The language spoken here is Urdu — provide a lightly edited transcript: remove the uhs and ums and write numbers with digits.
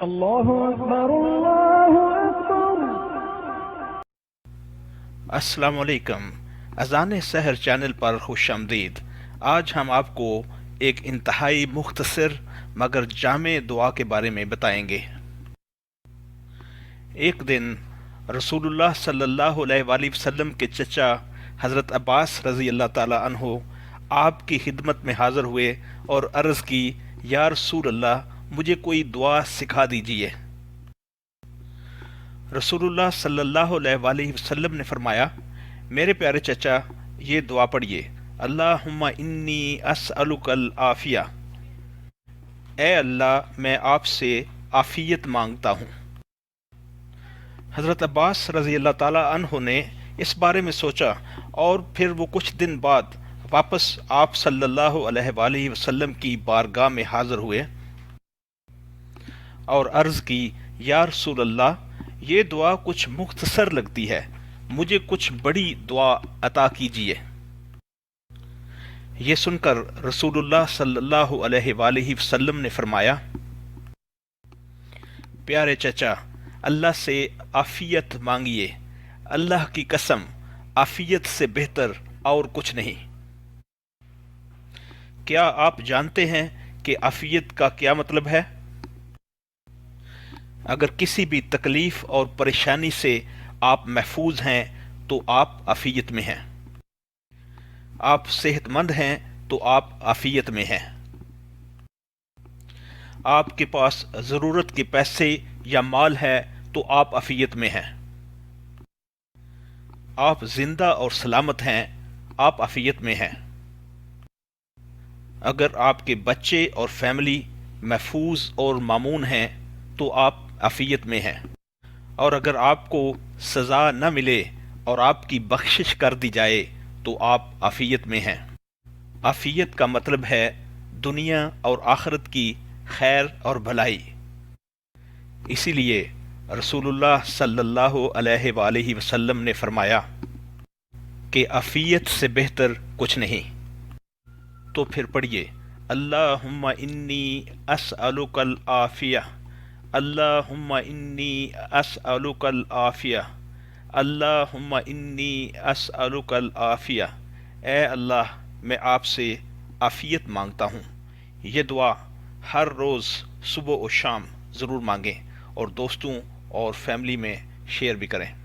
اللہ اکبر اللہ اکبر۔ السلام علیکم، اذان سحر چینل پر خوش آمدید۔ آج ہم آپ کو ایک انتہائی مختصر مگر جامع دعا کے بارے میں بتائیں گے۔ ایک دن رسول اللہ صلی اللہ علیہ وآلہ وسلم کے چچا حضرت عباس رضی اللہ تعالی عنہ آپ کی خدمت میں حاضر ہوئے اور عرض کی، یا رسول اللہ، مجھے کوئی دعا سکھا دیجیے۔ رسول اللہ صلی اللہ علیہ وآلہ وسلم نے فرمایا، میرے پیارے چچا، یہ دعا پڑھیے، اللہم انی اسألک العافیہ، اے اللہ میں آپ سے عافیت مانگتا ہوں۔ حضرت عباس رضی اللہ تعالیٰ عنہ نے اس بارے میں سوچا اور پھر وہ کچھ دن بعد واپس آپ صلی اللہ علیہ وآلہ وسلم کی بارگاہ میں حاضر ہوئے اور عرض کی، یا رسول اللہ، یہ دعا کچھ مختصر لگتی ہے، مجھے کچھ بڑی دعا عطا کیجیے۔ یہ سن کر رسول اللہ صلی اللہ علیہ وآلہ وسلم نے فرمایا، پیارے چچا، اللہ سے عافیت مانگیے، اللہ کی قسم عافیت سے بہتر اور کچھ نہیں۔ کیا آپ جانتے ہیں کہ عافیت کا کیا مطلب ہے؟ اگر کسی بھی تکلیف اور پریشانی سے آپ محفوظ ہیں تو آپ عافیت میں ہیں۔ آپ صحت مند ہیں تو آپ عافیت میں ہیں۔ آپ کے پاس ضرورت کے پیسے یا مال ہے تو آپ عافیت میں ہیں۔ آپ زندہ اور سلامت ہیں، آپ عافیت میں ہیں۔ اگر آپ کے بچے اور فیملی محفوظ اور مامون ہیں تو آپ عافیت میں ہیں۔ اور اگر آپ کو سزا نہ ملے اور آپ کی بخشش کر دی جائے تو آپ عافیت میں ہیں۔ عافیت کا مطلب ہے دنیا اور آخرت کی خیر اور بھلائی۔ اسی لیے رسول اللہ صلی اللہ علیہ وآلہ وسلم نے فرمایا کہ عافیت سے بہتر کچھ نہیں۔ تو پھر پڑھیے، اللہم انی اسألک العافیہ، اللہم انی اسألک العافیہ، اللہم انی اسألک العافیہ، اے اللہ میں آپ سے عافیت مانگتا ہوں۔ یہ دعا ہر روز صبح و شام ضرور مانگیں اور دوستوں اور فیملی میں شیئر بھی کریں۔